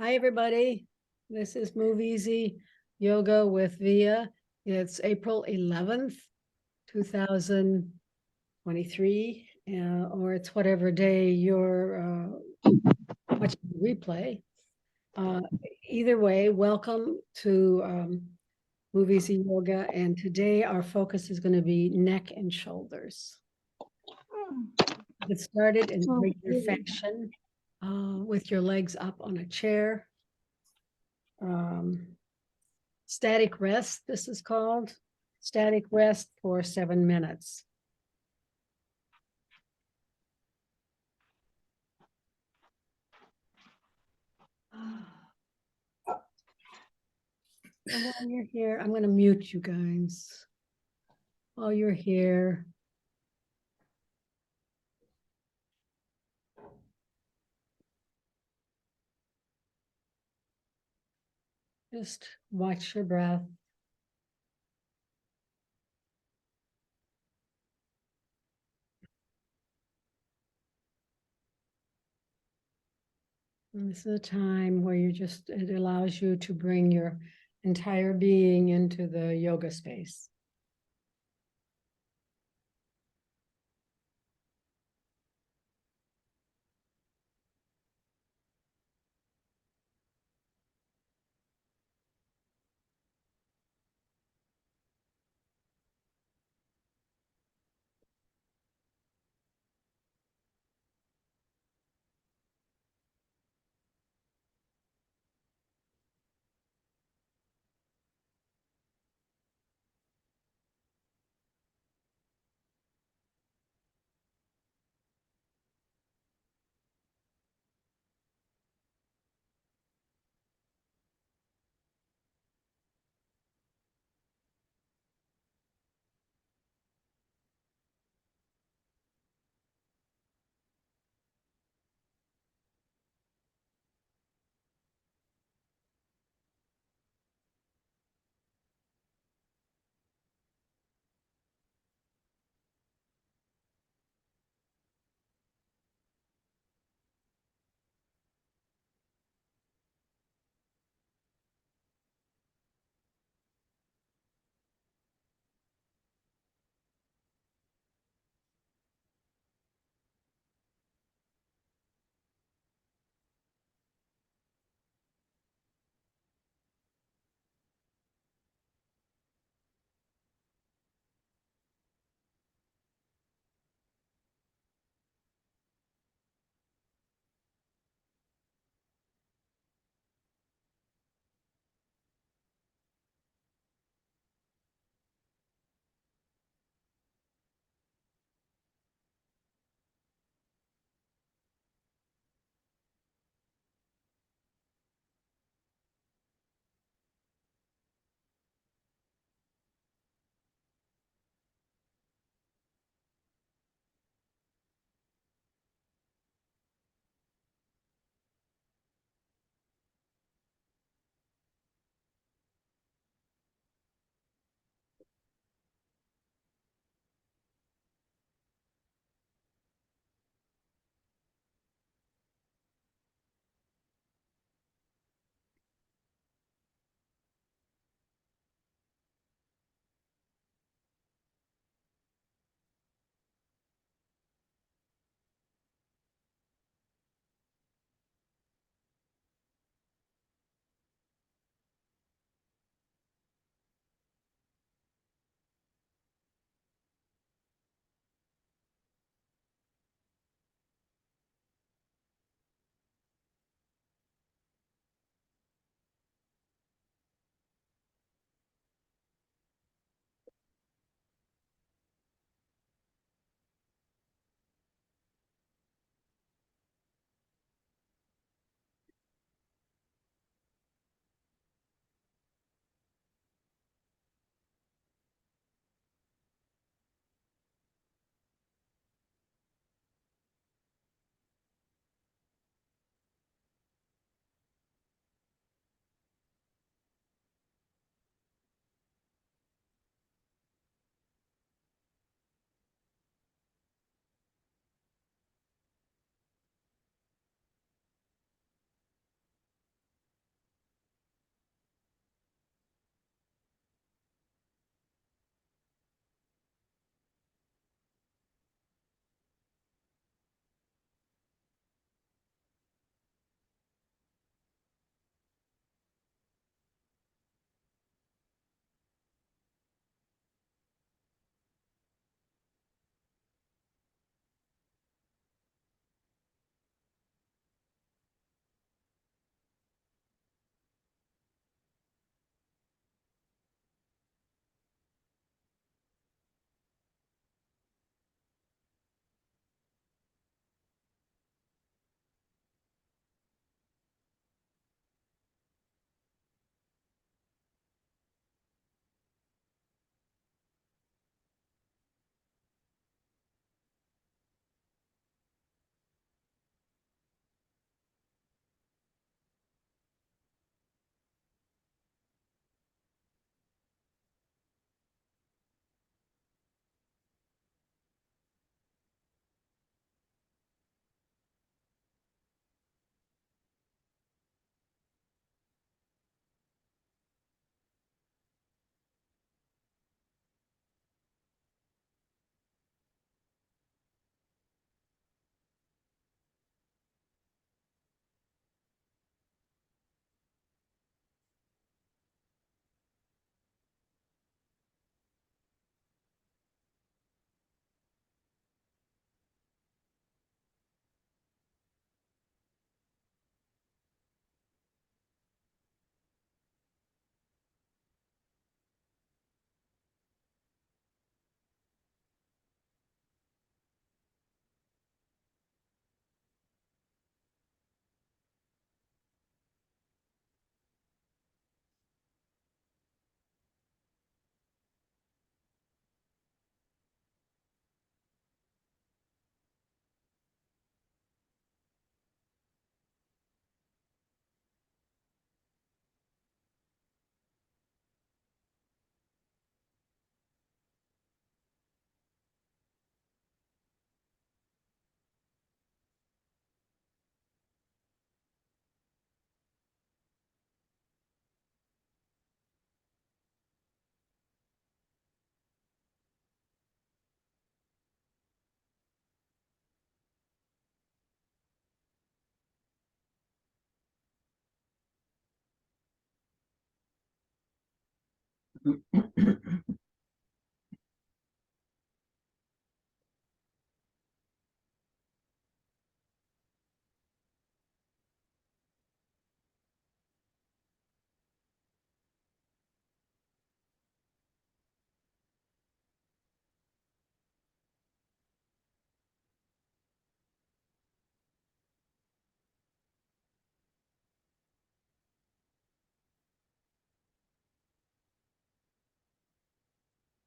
Hi, everybody. This is MoveEasy Yoga with Via. It's April 11th, 2023, or it's whatever day you're watching the replay. Uh, Either way, welcome to MoveEasy Yoga. And today our focus is going to be neck and shoulders. Get started in regular fashion with your legs up on a chair. Static rest, this is called. Static rest for 7 minutes. And while you're here, I'm going to mute you guys. While you're here, just watch your breath. And this is a time where it allows you to bring your entire being into the yoga space.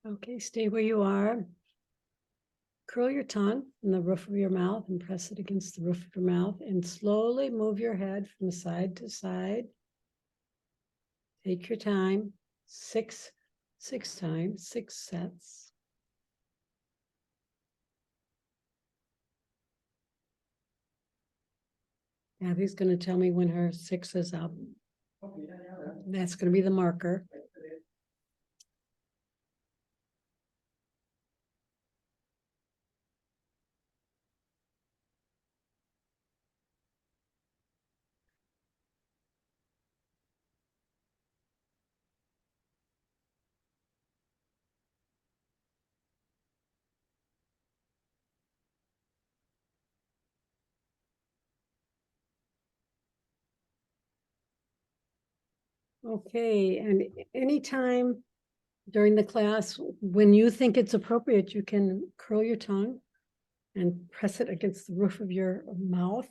Okay, stay where you are. Curl your tongue in the roof of your mouth and press it against the roof of your mouth and slowly move your head from side to side. Take your time, six times, 6 sets. Abby's going to tell me when her 6 is up. That's going to be the marker. Okay, and anytime during the class, when you think it's appropriate, you can curl your tongue and press it against the roof of your mouth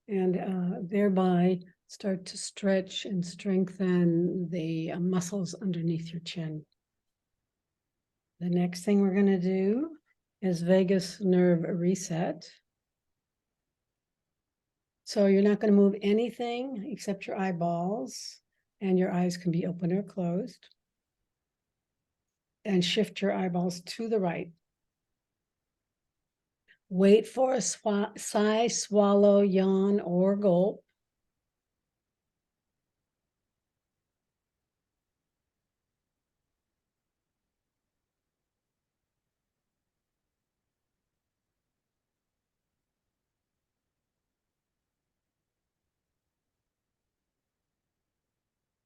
and thereby start to stretch and strengthen the muscles underneath your chin. The next thing we're going to do is vagus nerve reset. So you're not going to move anything except your eyeballs, and your eyes can be open or closed. And shift your eyeballs to the right. Wait for a sigh, swallow, yawn, or gulp.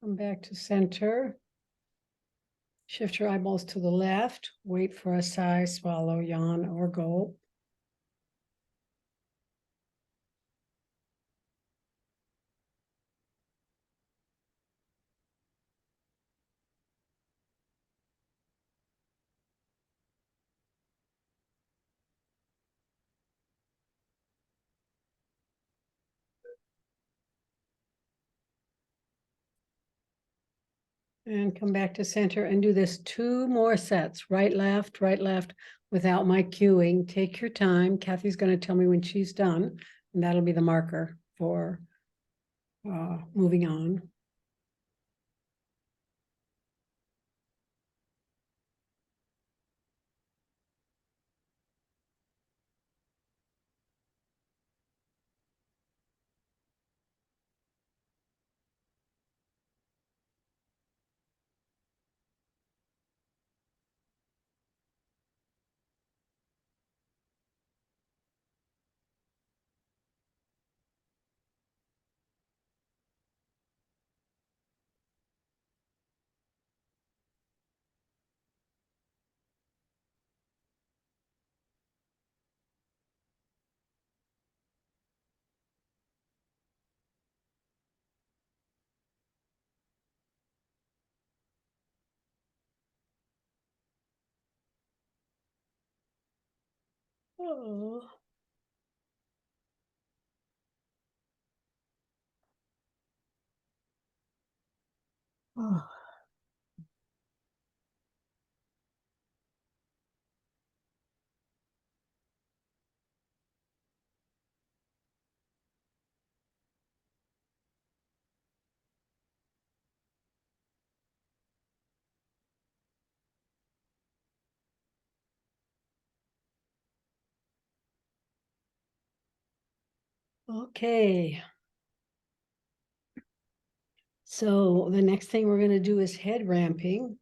Come back to center. Shift your eyeballs to the left. Wait for a sigh, swallow, yawn, or gulp. And come back to center and do this 2 more sets, right, left, without my cueing. Take your time. Kathy's going to tell me when she's done, and that'll be the marker for moving on. Oh. Oh. Okay. So the next thing we're going to do is head ramping.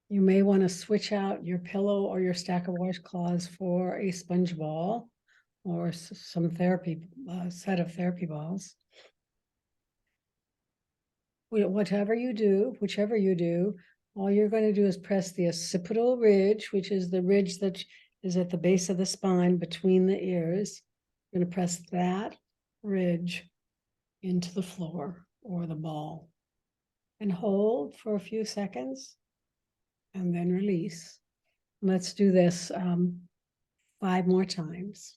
You may want to switch out your pillow or your stack of washcloths for a sponge ball or some therapy set of therapy balls. whichever you do, all you're going to do is press the occipital ridge, which is the ridge that is at the base of the spine between the ears. You're going to press that ridge into the floor or the ball and hold for a few seconds and then release. Let's do this 5 more times.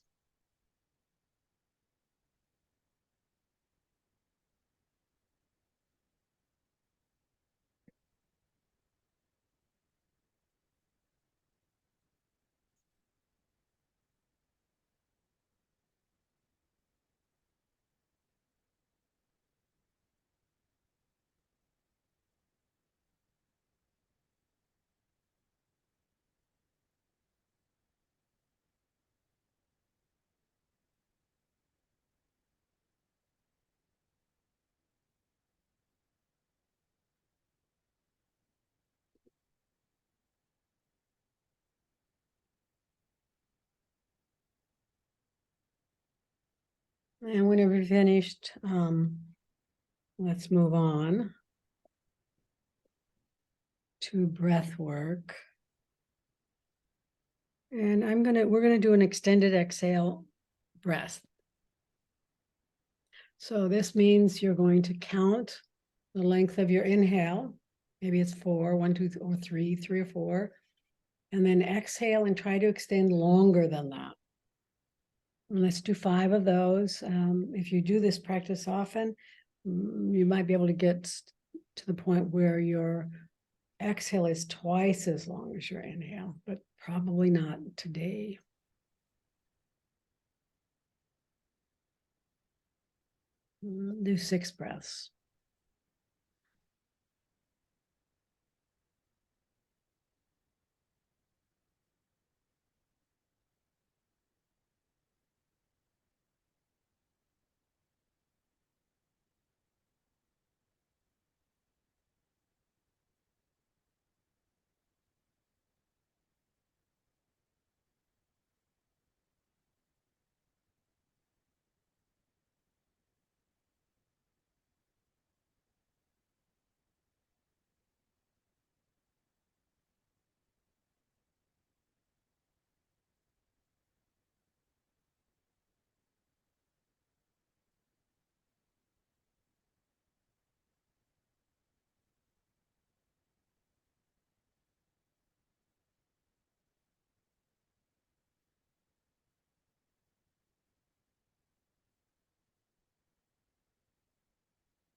And whenever you're finished, let's move on to breath work. And we're gonna do an extended exhale breath. So this means you're going to count the length of your inhale. Maybe it's 4, 1, 2, or 3, 3 or 4. And then exhale and try to extend longer than that. And let's do 5 of those. If you do this practice often, you might be able to get to the point where your exhale is twice as long as your inhale, but probably not today. Do 6 breaths.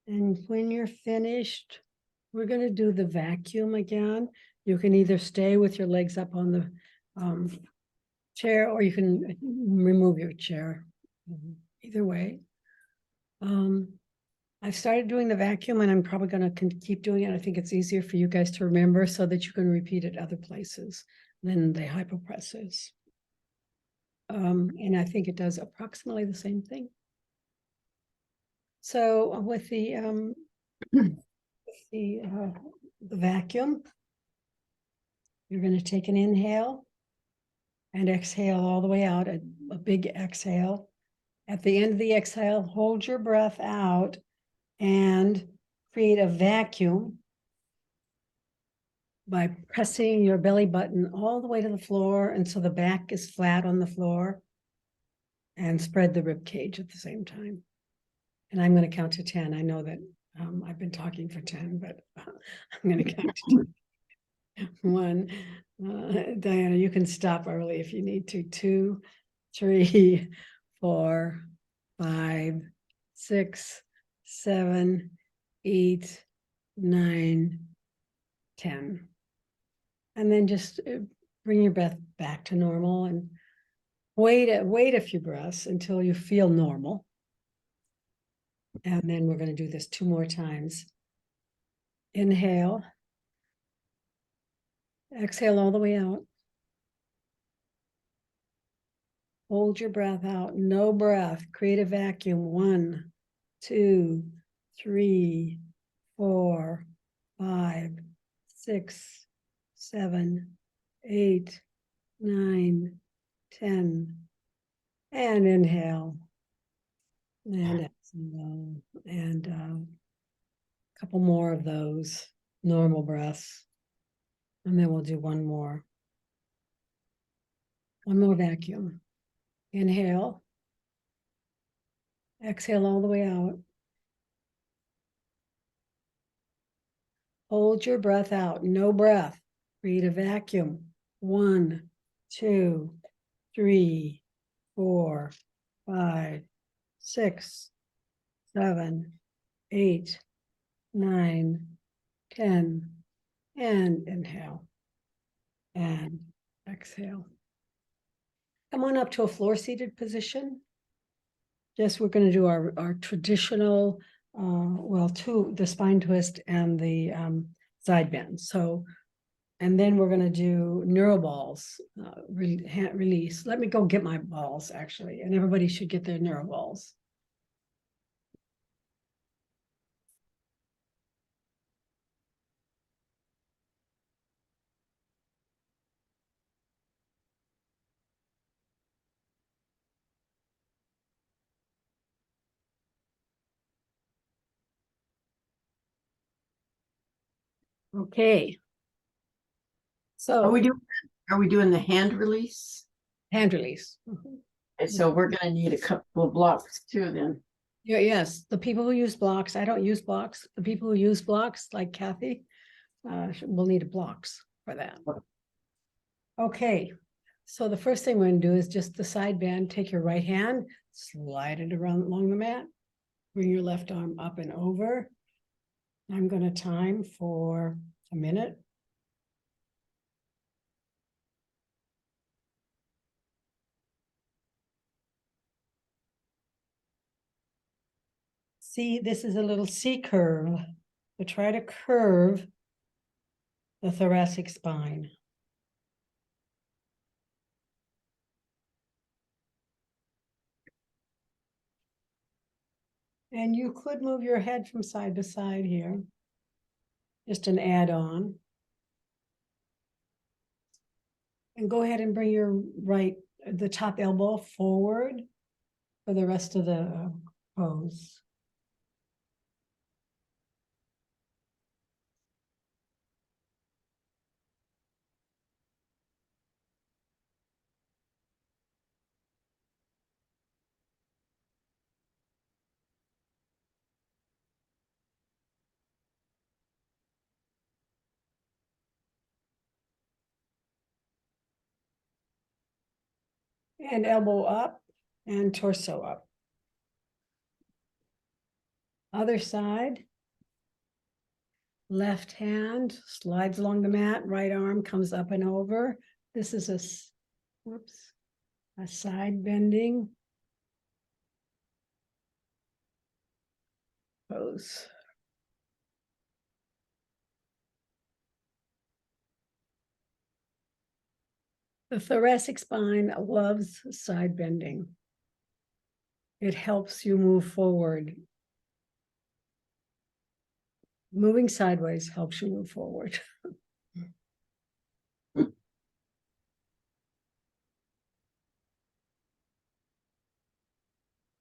And when you're finished, we're going to do the vacuum again. You can either stay with your legs up on the chair, or you can remove your chair. Either way. I've started doing the vacuum, and I'm probably going to keep doing it. I think it's easier for you guys to remember so that you can repeat it other places than the hypopresses. And I think it does approximately the same thing. So with the vacuum, you're going to take an inhale and exhale all the way out, a big exhale. At the end of the exhale, hold your breath out and create a vacuum by pressing your belly button all the way to the floor until the back is flat on the floor, and spread the rib cage at the same time. And I'm going to count to 10. I know that I've been talking for 10, but I'm going to count to 10. 1. Diana, you can stop early if you need to. 2, 3, 4, 5, 6, 7, 8, 9, 10. And then just bring your breath back to normal and wait a few breaths until you feel normal. And then we're going to do this 2 more times. Inhale. Exhale all the way out. Hold your breath out. No breath. Create a vacuum. 1, 2, 3, 4, 5, 6, 7, 8, 9, 10. And inhale. And exhale. And couple more of those normal breaths. And then we'll do one more. One more vacuum. Inhale. Exhale all the way out. Hold your breath out. No breath. Create a vacuum. 1, 2, 3, 4, 5, 6, 7, 8, 9, 10. And inhale. And exhale. Come on up to a floor-seated position. Just we're going to do our traditional, the spine twist and the side bend. So, and then we're going to do neuro balls, release. Let me go get my balls, actually, and everybody should get their neuro balls. Okay. So Are we doing the hand release? hand release. Okay, so we're gonna need a couple of blocks too then. Yeah, yes. The people who use blocks, I don't use blocks. The people who use blocks, like Kathy, will need blocks for that. Okay. So the first thing we're going to do is just the side bend. Take your right hand, slide it around along the mat, bring your left arm up and over. I'm going to time for a minute. See, this is a little C curve. So try to curve the thoracic spine. And you could move your head from side to side here. Just an add-on. And go ahead and bring your the top elbow forward for the rest of the pose. And elbow up and torso up. Other side. Left hand slides along the mat, right arm comes up and over. This is a side bending pose. The thoracic spine loves side bending. It helps you move forward. Moving sideways helps you move forward.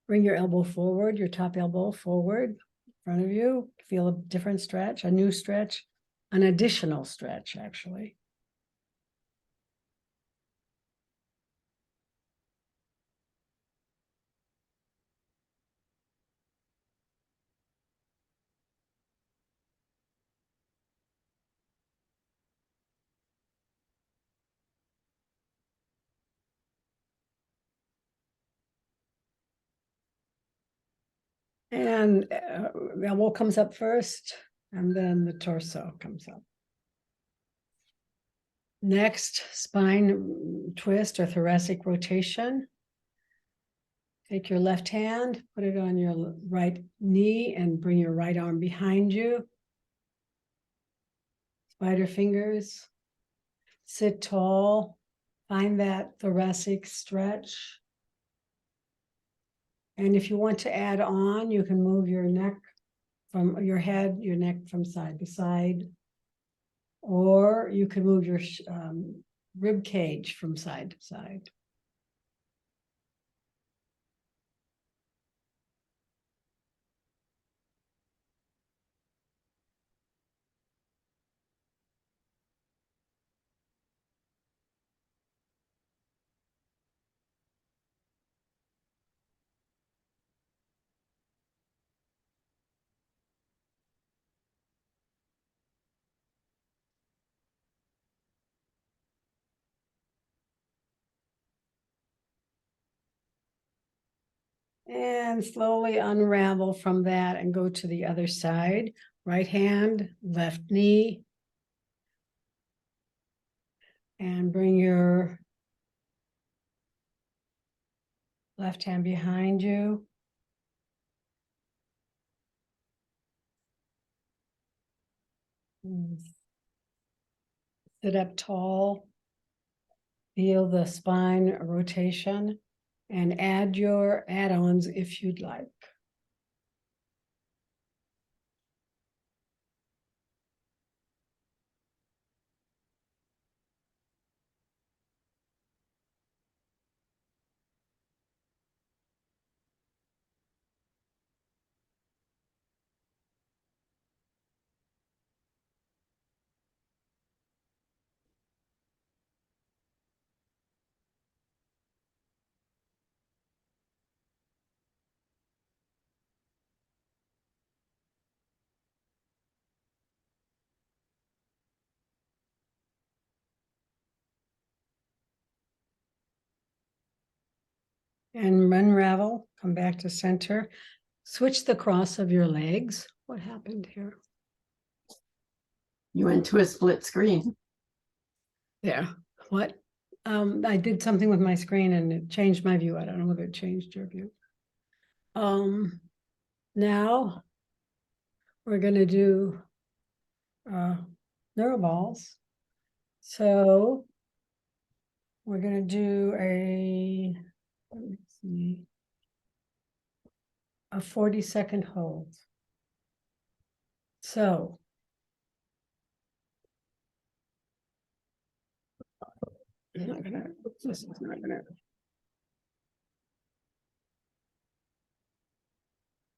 Bring your elbow forward, your top elbow forward, in front of you. Feel a different stretch, a new stretch, an additional stretch, actually. And elbow comes up first, and then the torso comes up. Next, spine twist or thoracic rotation. Take your left hand, put it on your right knee, and bring your right arm behind you. Spider fingers. Sit tall. Find that thoracic stretch. And if you want to add on, you can move your neck from your head, your neck from side to side. Or you can move your rib cage from side to side. And slowly unravel from that and go to the other side. Right hand, left knee. And bring your left hand behind you. Sit up tall. Feel the spine rotation and add your add-ons if you'd like. And unravel, come back to center. Switch the cross of your legs. What happened here? You went to a split screen. There. What? I did something with my screen and it changed my view. I don't know whether it changed your view. Now we're going to do neuro balls. So we're going to do let me see, a 40-second hold. So I'm not gonna, this is not gonna.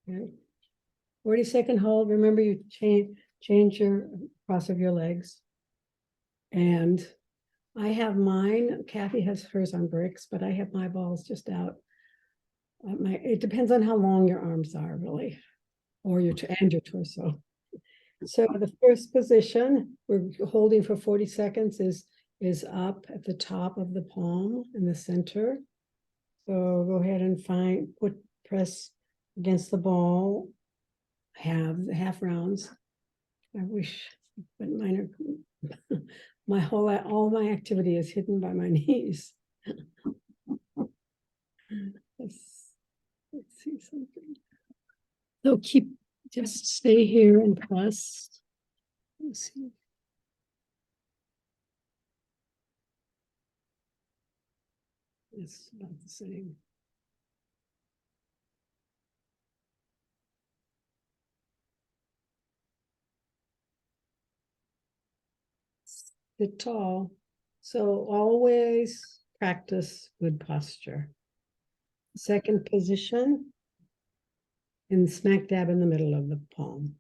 Okay. 40-second hold. Remember, you change your cross of your legs. And I have mine. Kathy has hers on bricks, but I have my balls just out. It depends on how long your arms are, really, or your torso. So the first position we're holding for 40 seconds is up at the top of the palm in the center. So go ahead and press against the ball, have the half rounds. I wish, but mine are, all my activity is hidden by my knees. Let's see something. So just stay here and press. Let's see. It's about the same. Sit tall. So always practice good posture. Second position, and smack dab in the middle of the palm.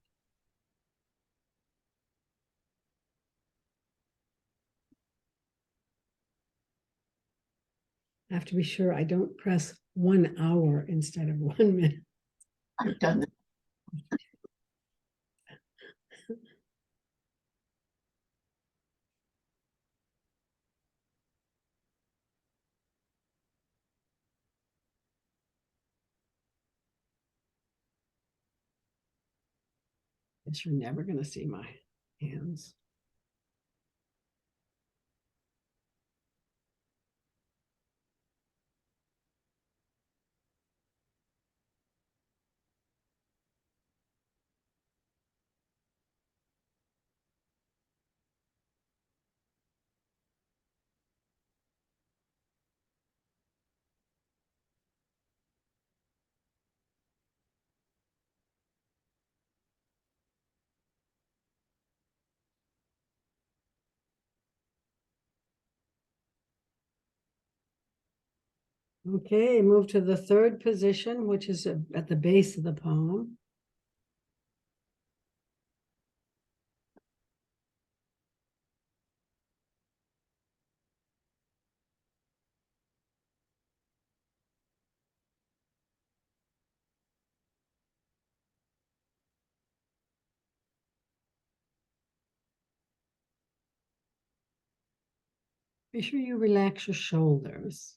I have to be sure I don't press 1 hour instead of 1 minute. I've done that. Guess you're never going to see my hands. Okay, move to the third position, which is at the base of the palm. Be sure you relax your shoulders.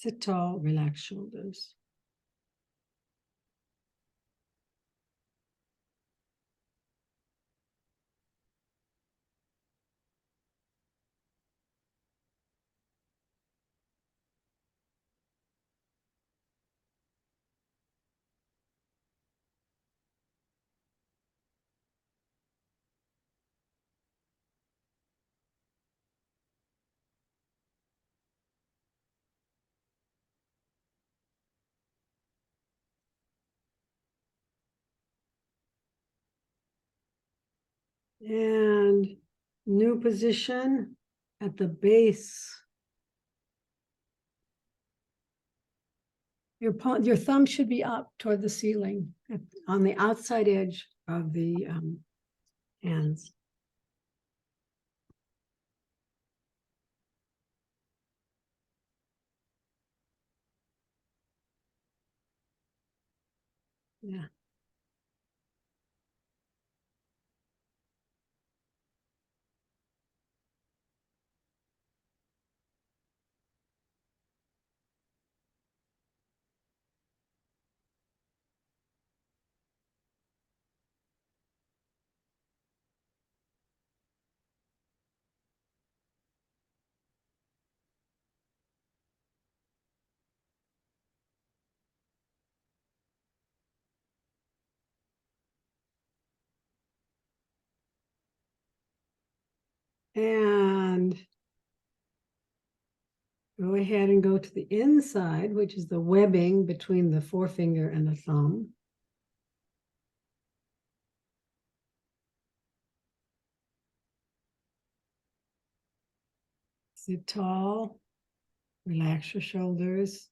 Sit tall, relax shoulders. And new position at the base. Your thumb should be up toward the ceiling on the outside edge of the hands. Yeah. And go ahead and go to the inside, which is the webbing between the forefinger and the thumb. Sit tall, relax your shoulders.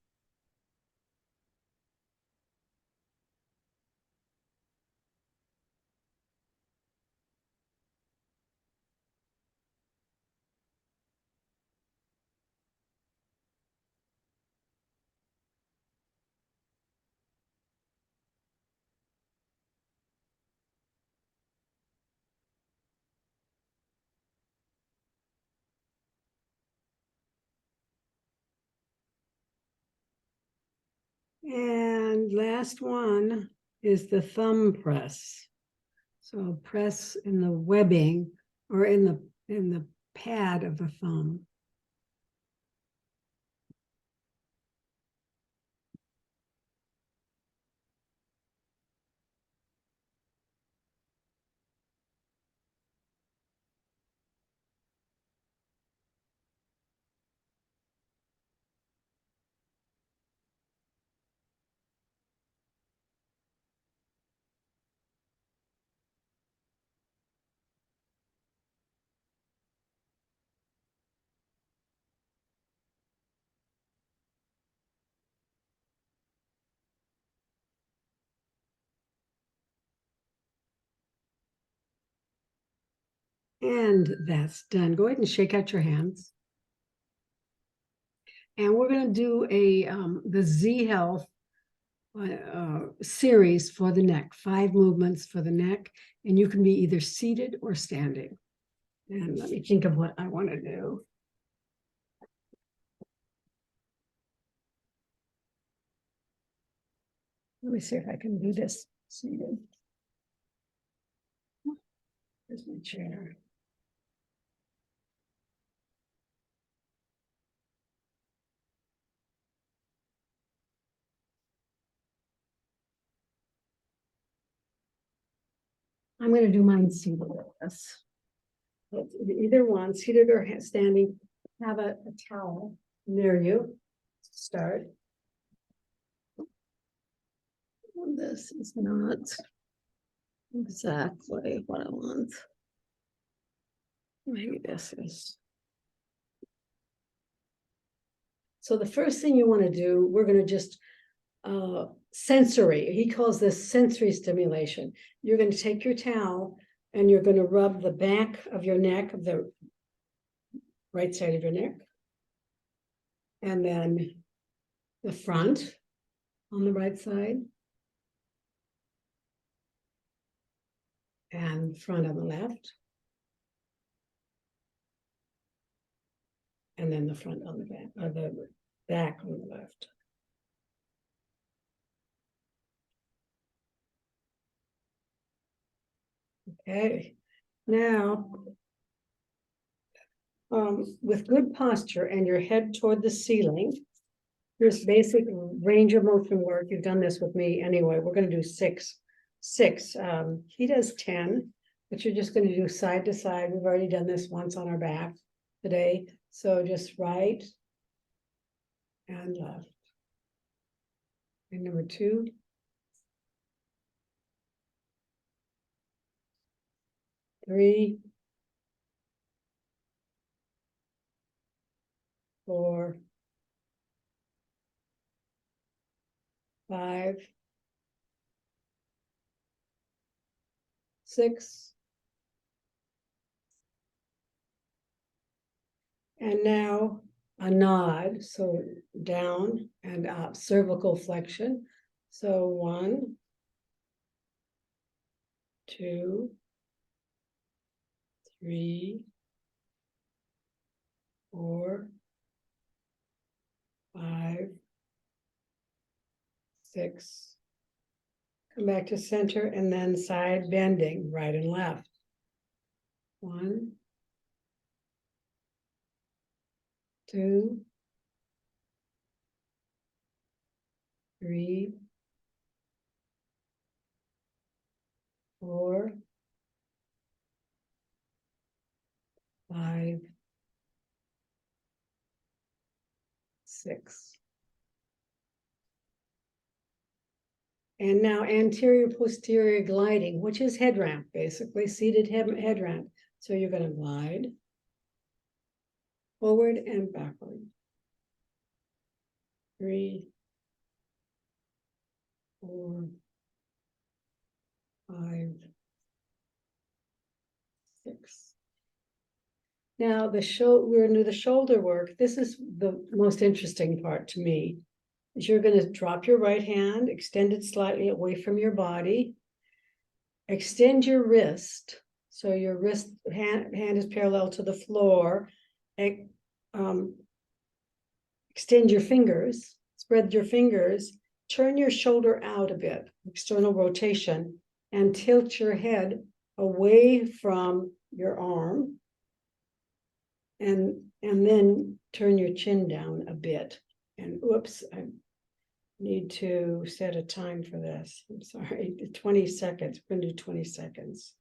And last one is the thumb press. So press in the webbing or in the pad of the thumb. And that's done. Go ahead and shake out your hands. And we're going to do the Z Health series for the neck, 5 movements for the neck. And you can be either seated or standing. And let me think of what I want to do. Let me see if I can do this seated. Here's my chair. I'm going to do mine seated with this. Either one, seated or standing, have a towel near you. Start. This is not exactly what I want. Maybe this is. So the first thing you want to do, we're going to just sensory. He calls this sensory stimulation. You're going to take your towel and you're going to rub the back of your neck, of the right side of your neck, and then the front on the right side, and front on the left, and then the front on the back, or the back on the left. Okay, now with good posture and your head toward the ceiling, there's basic range of motion work. You've done this with me anyway. We're going to do six. He does 10, but you're just going to do side to side. We've already done this once on our back today. So just right and left. And number 2. 3, 4, 5, 6. And now a nod, so down and up, cervical flexion. So 1, 2, 3, 4, 5, 6. Come back to center and then side bending, right and left. 1, 2, 3, 4, 5, 6. And now anterior posterior gliding, which is head ramp, basically seated head ramp. So you're going to glide forward and backward. 3, 4, 5, 6. Now we're going to do the shoulder work. This is the most interesting part to me. Is you're going to drop your right hand, extend it slightly away from your body, extend your wrist. So your hand is parallel to the floor. Extend your fingers, spread your fingers, turn your shoulder out a bit, external rotation, and tilt your head away from your arm. And then turn your chin down a bit. And oops, I need to set a time for this. I'm sorry, 20 seconds. We're going to do 20 seconds.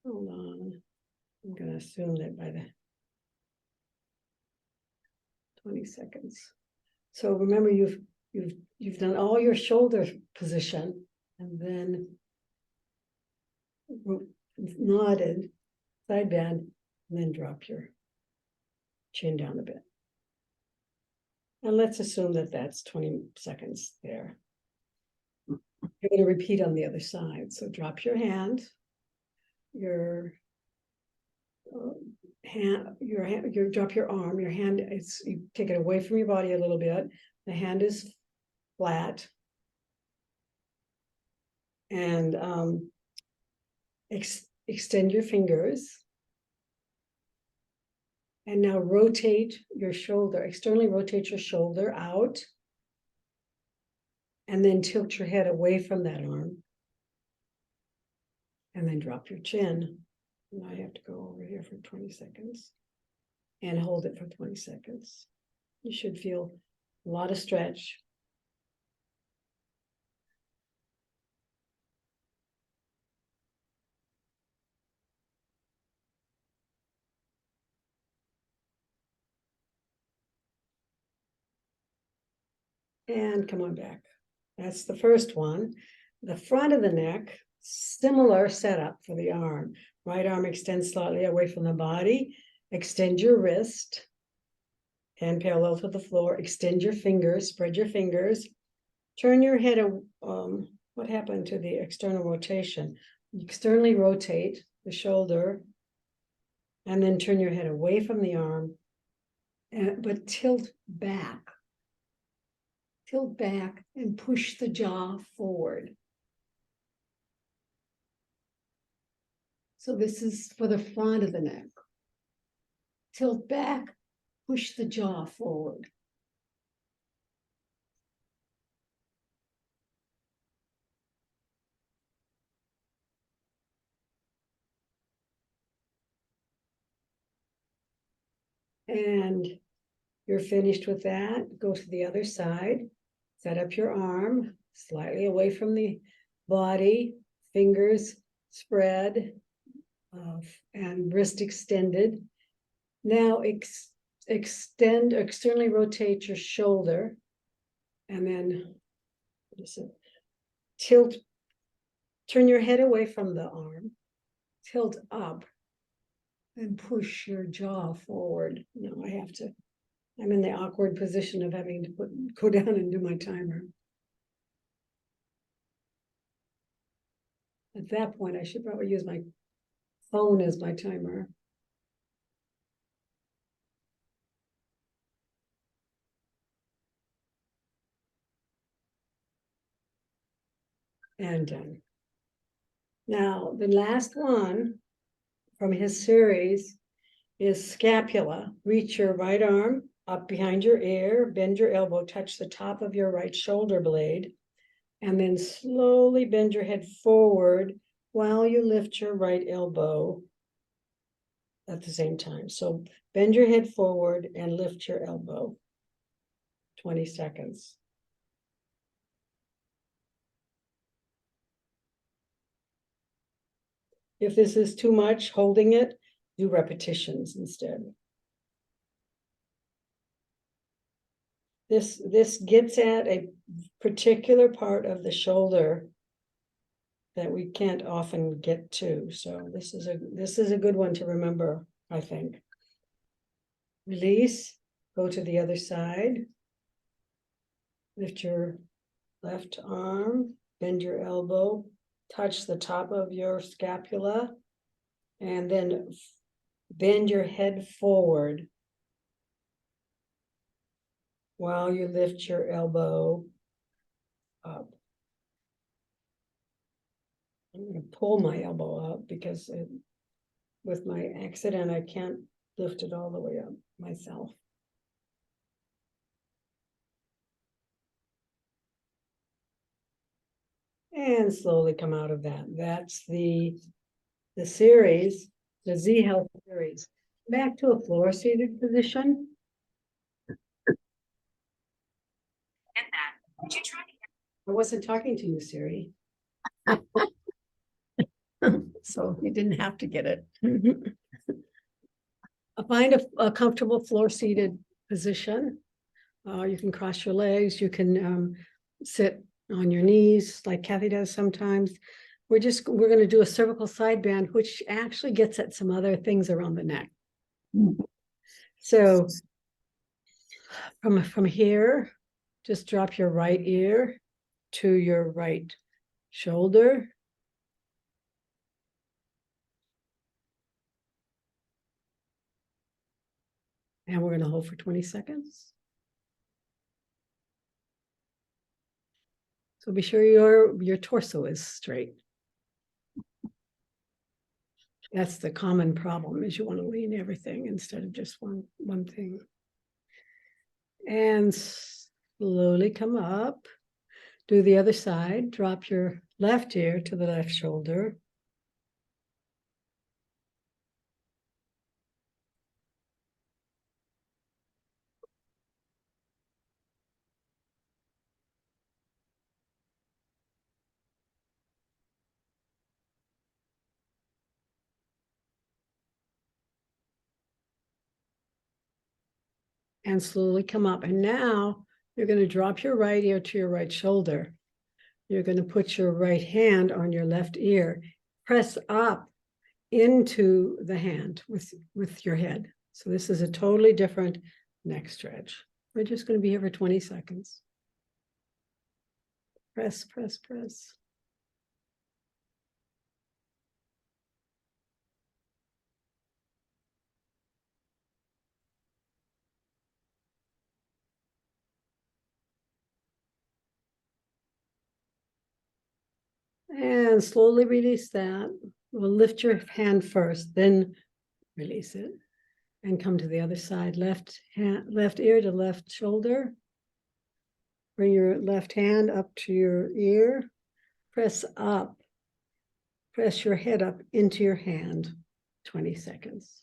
Hold on. I'm going to assume that by the 20 seconds. So remember, you've done all your shoulder position, and then nodded, side bend, and then drop your chin down a bit. And let's assume that that's 20 seconds there. You're going to repeat on the other side. So drop your hand, your drop your arm, your hand is, you take it away from your body a little bit. The hand is flat. And extend your fingers. And now rotate your shoulder, externally rotate your shoulder out. And then tilt your head away from that arm. And then drop your chin. And I have to go over here for 20 seconds. And hold it for 20 seconds. You should feel a lot of stretch. And come on back. That's the first one. The front of the neck, similar setup for the arm. Right arm extends slightly away from the body. Extend your wrist. Hand parallel to the floor. Extend your fingers, spread your fingers. Turn your head. What happened to the external rotation? Externally rotate the shoulder. And then turn your head away from the arm. But tilt back. Tilt back and push the jaw forward. So this is for the front of the neck. Tilt back, push the jaw forward. And you're finished with that. Go to the other side. Set up your arm slightly away from the body, fingers spread, and wrist extended. Now externally rotate your shoulder, and then tilt, turn your head away from the arm, tilt up, and push your jaw forward. Now I'm in the awkward position of having to go down and do my timer. At that point, I should probably use my phone as my timer. And done. Now, the last one from his series is scapula. Reach your right arm up behind your ear, bend your elbow, touch the top of your right shoulder blade, and then slowly bend your head forward while you lift your right elbow at the same time. So bend your head forward and lift your elbow. 20 seconds. If this is too much, holding it, do repetitions instead. This gets at a particular part of the shoulder that we can't often get to. So this is a good one to remember, I think. Release, go to the other side. Lift your left arm, bend your elbow, touch the top of your scapula, and then bend your head forward while you lift your elbow up. I'm going to pull my elbow up because with my accident, I can't lift it all the way up myself. And slowly come out of that. That's the series, the Z Health series. Back to a floor seated position. I wasn't talking to you, Siri. So you didn't have to get it. Find a comfortable floor seated position. You can cross your legs. You can sit on your knees like Kathy does sometimes. We're going to do a cervical side band, which actually gets at some other things around the neck. So from here, just drop your right ear to your right shoulder. And we're going to hold for 20 seconds. So be sure your torso is straight. That's the common problem, is you want to lean everything instead of just one thing. And slowly come up. Do the other side. Drop your left ear to the left shoulder. And slowly come up. And now you're going to drop your right ear to your right shoulder. You're going to put your right hand on your left ear. Press up into the hand with your head. So this is a totally different neck stretch. We're just going to be here for 20 seconds. Press, press, press. And slowly release that. We'll lift your hand first, then release it. and come to the other side. Left ear to left shoulder. Bring your left hand up to your ear. Press up. Press your head up into your hand. 20 seconds.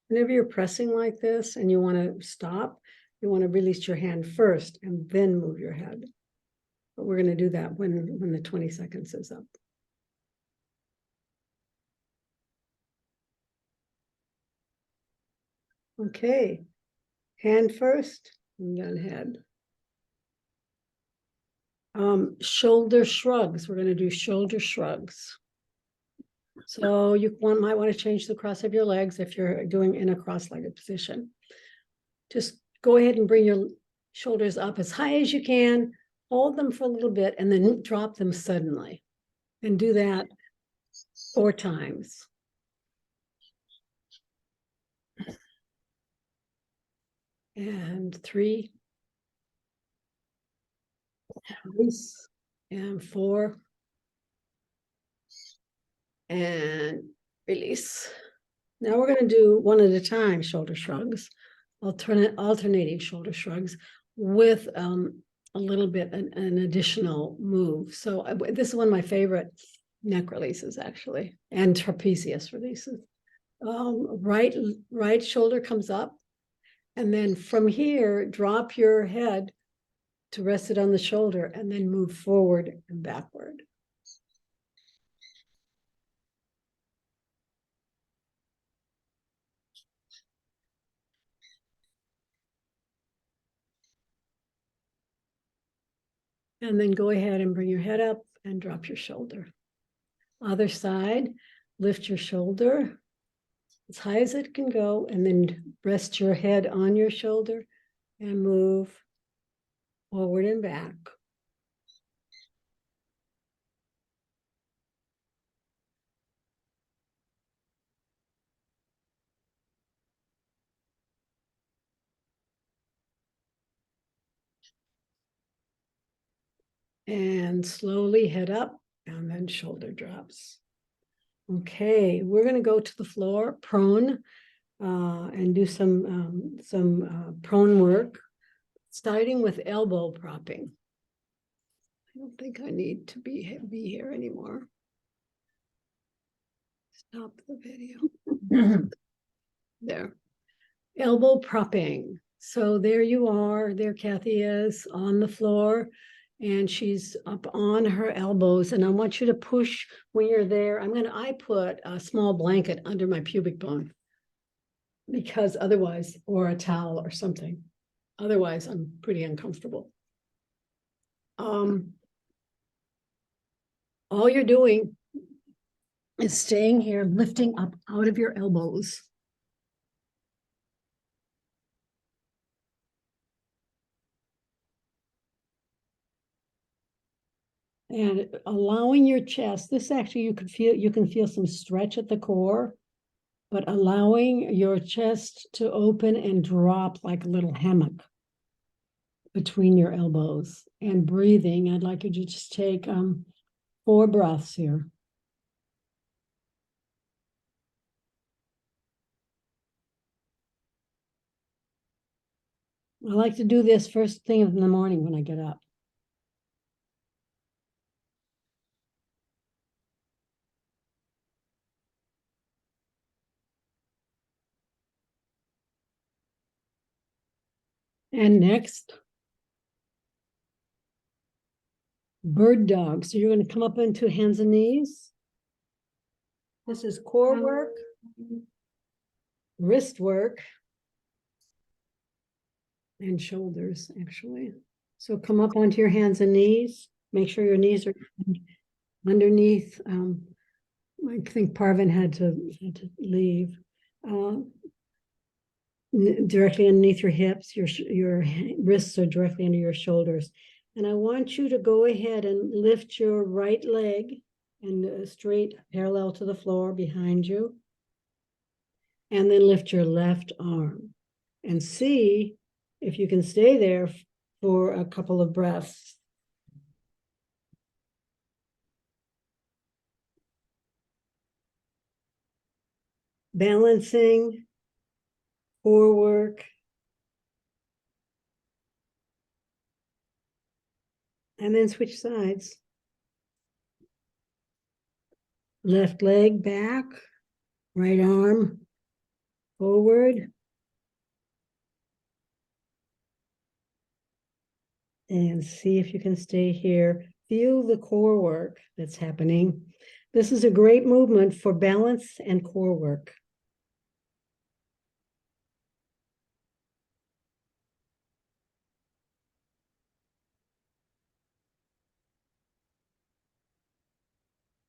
Whenever you're pressing like this and you want to stop, you want to release your hand first and then move your head. But we're going to do that when the 20 seconds is up. Okay, hand first and then head. Shoulder shrugs. We're going to do shoulder shrugs. So you might want to change the cross of your legs if you're doing in a cross-legged position. Just go ahead and bring your shoulders up as high as you can, hold them for a little bit, and then drop them suddenly. And do that 4 times. And 3. Release. And 4. And release. Now we're going to do one at a time shoulder shrugs, alternating shoulder shrugs with a little bit an additional move. So this is one of my favorite neck releases, actually, and trapezius releases. Right shoulder comes up, and then from here, drop your head to rest it on the shoulder, and then move forward and backward. And then go ahead and bring your head up and drop your shoulder. Other side, lift your shoulder as high as it can go, and then rest your head on your shoulder and move forward and back. And slowly head up and then shoulder drops. Okay, we're going to go to the floor, prone, and do some prone work, starting with elbow propping. I don't think I need to be here anymore. Stop the video. There. Elbow propping. So there you are. There Kathy is on the floor, and she's up on her elbows. And I want you to push when you're there. I put a small blanket under my pubic bone, because otherwise, or a towel or something. Otherwise, I'm pretty uncomfortable. All you're doing is staying here, lifting up out of your elbows. And allowing your chest, this actually you can feel some stretch at the core, but allowing your chest to open and drop like a little hammock between your elbows, and breathing. I'd like you to just take 4 breaths here. I like to do this first thing in the morning when I get up. And next, bird dog. So you're going to come up into hands and knees. This is core work, wrist work, and shoulders, actually. So come up onto your hands and knees. Make sure your knees are underneath. I think Parvin had to leave. Directly underneath your hips. Your wrists are directly under your shoulders. And I want you to go ahead and lift your right leg and straight parallel to the floor behind you. And then lift your left arm and see if you can stay there for a couple of breaths. balancing, core work, and then switch sides. Left leg back, right arm forward. And see if you can stay here. Feel the core work that's happening. This is a great movement for balance and core work.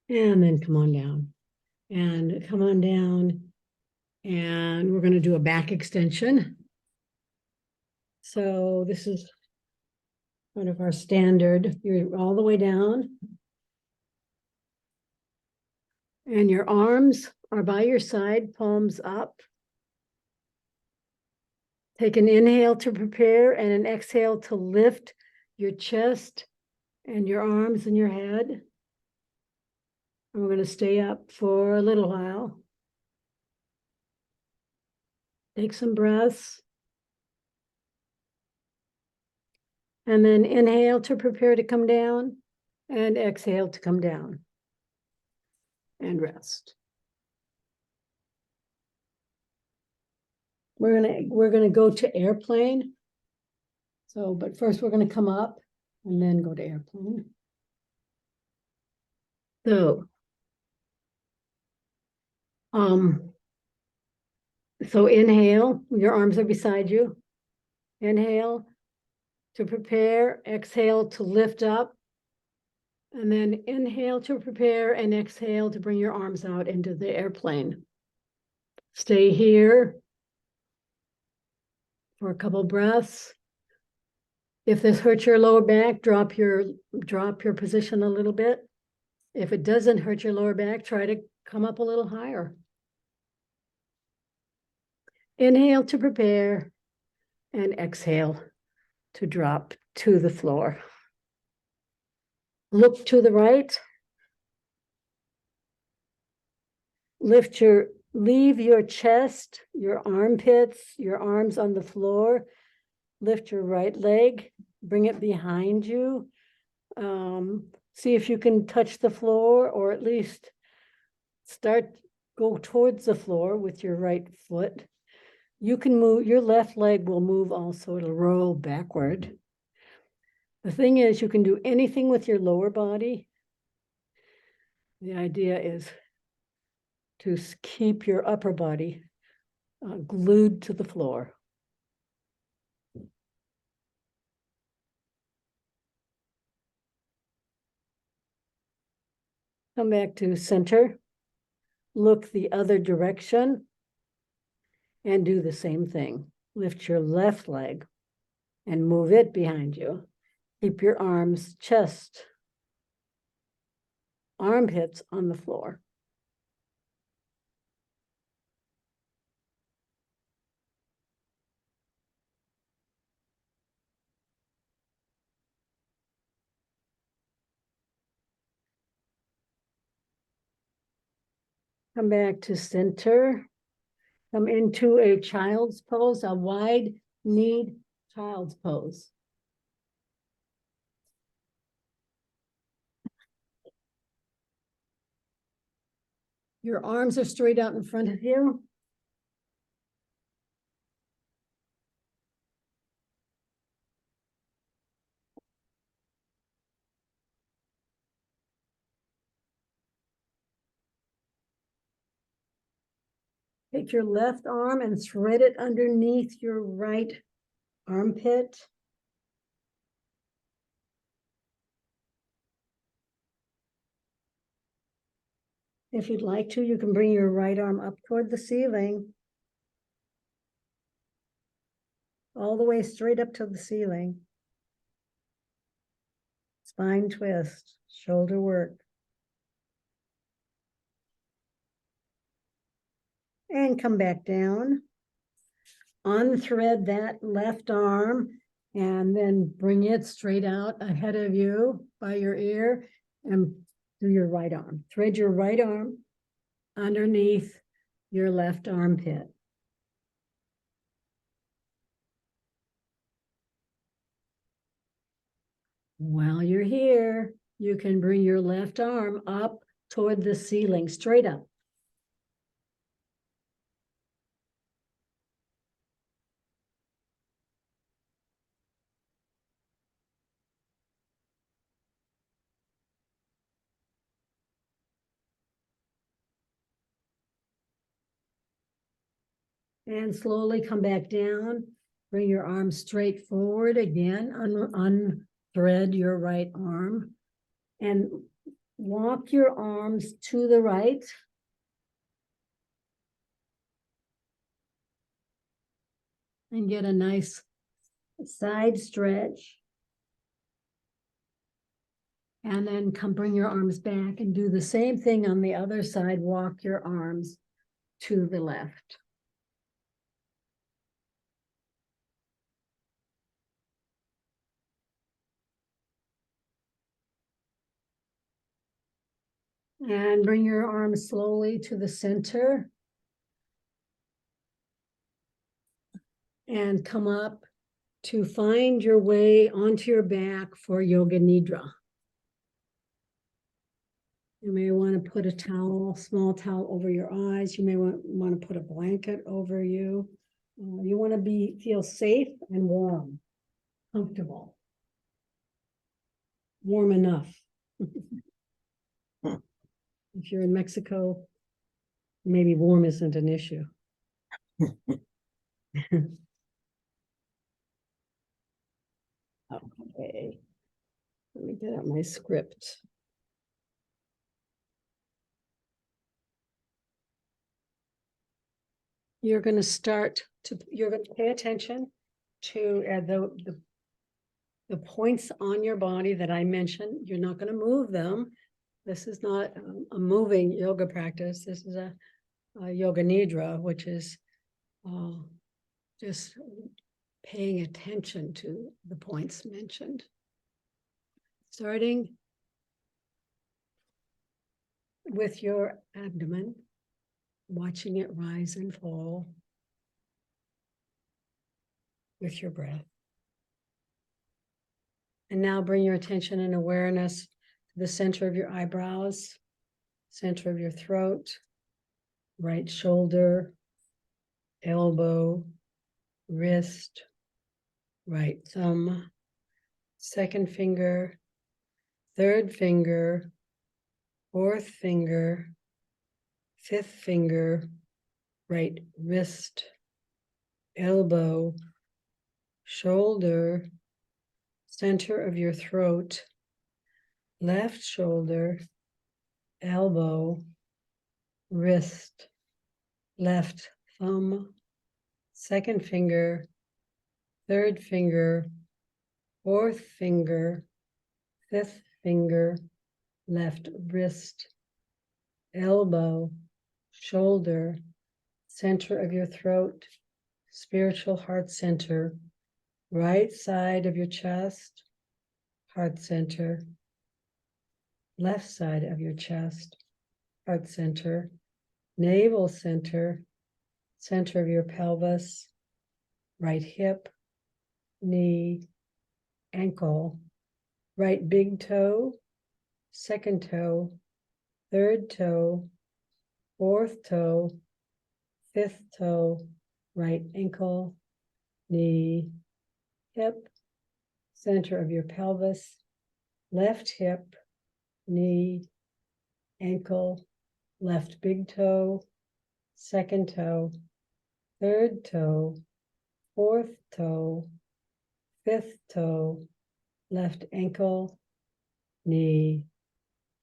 And then come on down. And come on down. And we're going to do a back extension. So this is kind of our standard. You're all the way down. And your arms are by your side, palms up. Take an inhale to prepare and an exhale to lift your chest and your arms and your head. And we're going to stay up for a little while. Take some breaths. And then inhale to prepare to come down and exhale to come down. And rest. We're gonna go to airplane. So, but first we're gonna come up and then go to airplane. So, inhale, your arms are beside you. Inhale to prepare, exhale to lift up, and then inhale to prepare and exhale to bring your arms out into the airplane. Stay here for a couple breaths. If this hurts your lower back, drop your position a little bit. If it doesn't hurt your lower back, try to come up a little higher. Inhale to prepare and exhale to drop to the floor. Look to the right. Leave your chest, your armpits, your arms on the floor. Lift your right leg, bring it behind you. See if you can touch the floor, or at least go towards the floor with your right foot. You can move, your left leg will move also, it'll roll backward. The thing is, you can do anything with your lower body. The idea is to keep your upper body glued to the floor. Come back to center. Look the other direction and do the same thing. Lift your left leg and move it behind you. Keep your arms, chest, armpits on the floor. Come back to center. Come into a child's pose, a wide kneed child's pose. Your arms are straight out in front of you. Take your left arm and thread it underneath your right armpit. If you'd like to, you can bring your right arm up toward the ceiling. All the way straight up to the ceiling. Spine twist, shoulder work. And come back down. Unthread that left arm and then bring it straight out ahead of you by your ear and do your right arm. Thread your right arm underneath your left armpit. While you're here, you can bring your left arm up toward the ceiling, straight up. And slowly come back down. Bring your arm straight forward again. Unthread your right arm. And walk your arms to the right. And get a nice side stretch. And then bring your arms back and do the same thing on the other side. Walk your arms to the left. And bring your arms slowly to the center. And come up to find your way onto your back for Yoga Nidra. You may want to put a towel, small towel over your eyes. You may want to put a blanket over you. You want to feel safe and warm, comfortable. Warm enough. If you're in Mexico, maybe warm isn't an issue. Okay. Let me get out my script. You're going to pay attention to the points on your body that I mentioned. You're not going to move them. This is not a moving yoga practice. This is a Yoga Nidra, which is just paying attention to the points mentioned. Starting with your abdomen, watching it rise and fall with your breath. And now bring your attention and awareness to the center of your eyebrows, center of your throat, right shoulder, elbow, wrist, right thumb, second finger, third finger, fourth finger, fifth finger, right wrist, elbow, shoulder, center of your throat, left shoulder, elbow, wrist, left thumb, second finger, third finger, fourth finger, fifth finger, left wrist, elbow, shoulder, center of your throat, spiritual heart center, right side of your chest, heart center, left side of your chest, heart center, navel center, center of your pelvis, right hip, knee, ankle, right big toe, second toe, third toe, fourth toe, fifth toe, right ankle, knee, hip, center of your pelvis, left hip, knee, ankle, left big toe, second toe, third toe, fourth toe, fifth toe, left ankle, knee,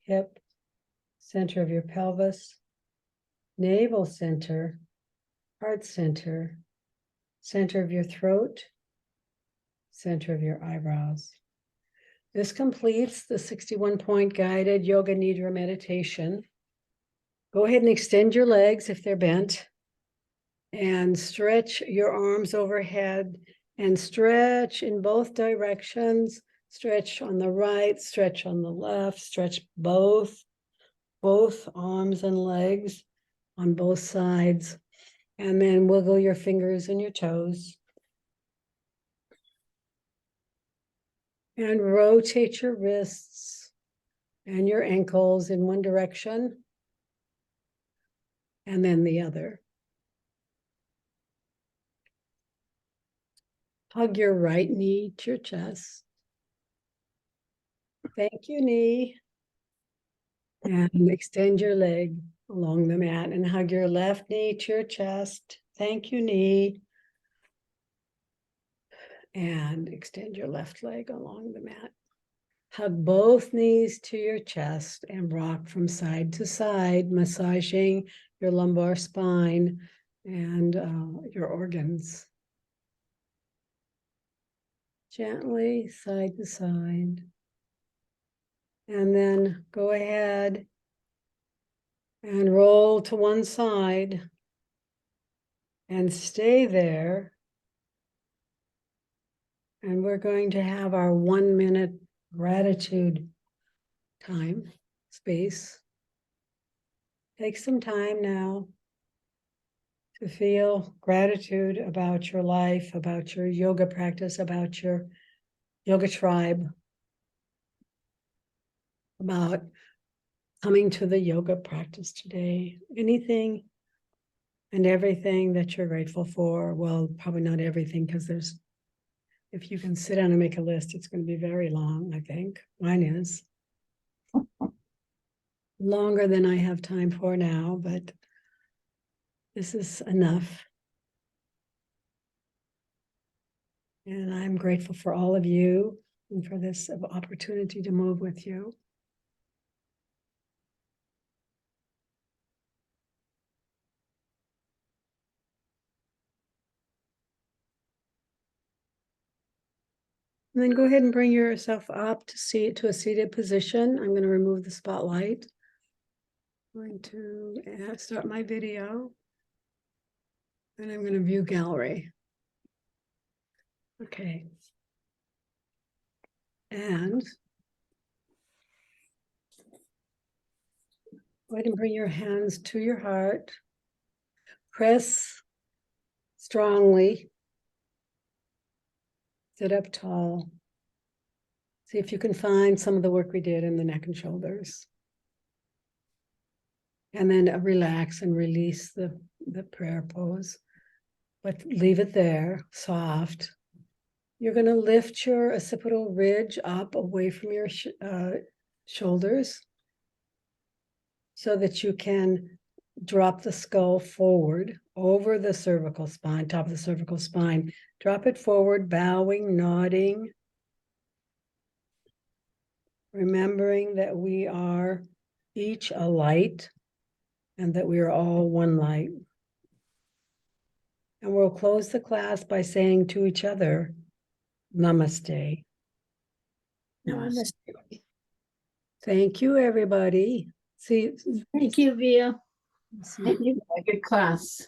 hip, center of your pelvis, navel center, heart center, center of your throat, center of your eyebrows. This completes the 61-point guided Yoga Nidra meditation. Go ahead and extend your legs if they're bent and stretch your arms overhead and stretch in both directions. Stretch on the right, stretch on the left, stretch both arms and legs. on both sides. And then wiggle your fingers and your toes. And rotate your wrists and your ankles in one direction and then the other. Hug your right knee to your chest. Thank you, knee. And extend your leg along the mat and hug your left knee to your chest. Thank you, knee. And extend your left leg along the mat. Hug both knees to your chest and rock from side to side, massaging your lumbar spine and your organs. Gently side to side. And then go ahead and roll to one side and stay there. And we're going to have our 1 minute gratitude time, space. Take some time now to feel gratitude about your life, about your yoga practice, about your yoga tribe, about coming to the yoga practice today. Anything and everything that you're grateful for. Well, probably not everything, because if you can sit down and make a list, it's going to be very long, I think. Mine is. Longer than I have time for now, but this is enough. And I'm grateful for all of you and for this opportunity to move with you. And then go ahead and bring yourself up to a seated position. I'm going to remove the spotlight. I'm going to start my video. And I'm going to view gallery. Okay. And go ahead and bring your hands to your heart. Press strongly. Sit up tall. See if you can find some of the work we did in the neck and shoulders. And then relax and release the prayer pose. But leave it there, soft. You're going to lift your occipital ridge up away from your shoulders so that you can drop the skull forward over the cervical spine, top of the cervical spine. Drop it forward, bowing, nodding. Remembering that we are each a light and that we are all one light. And we'll close the class by saying to each other, Namaste. Namaste. Thank you, everybody. See, Thank you, Via. Thank you. Good class.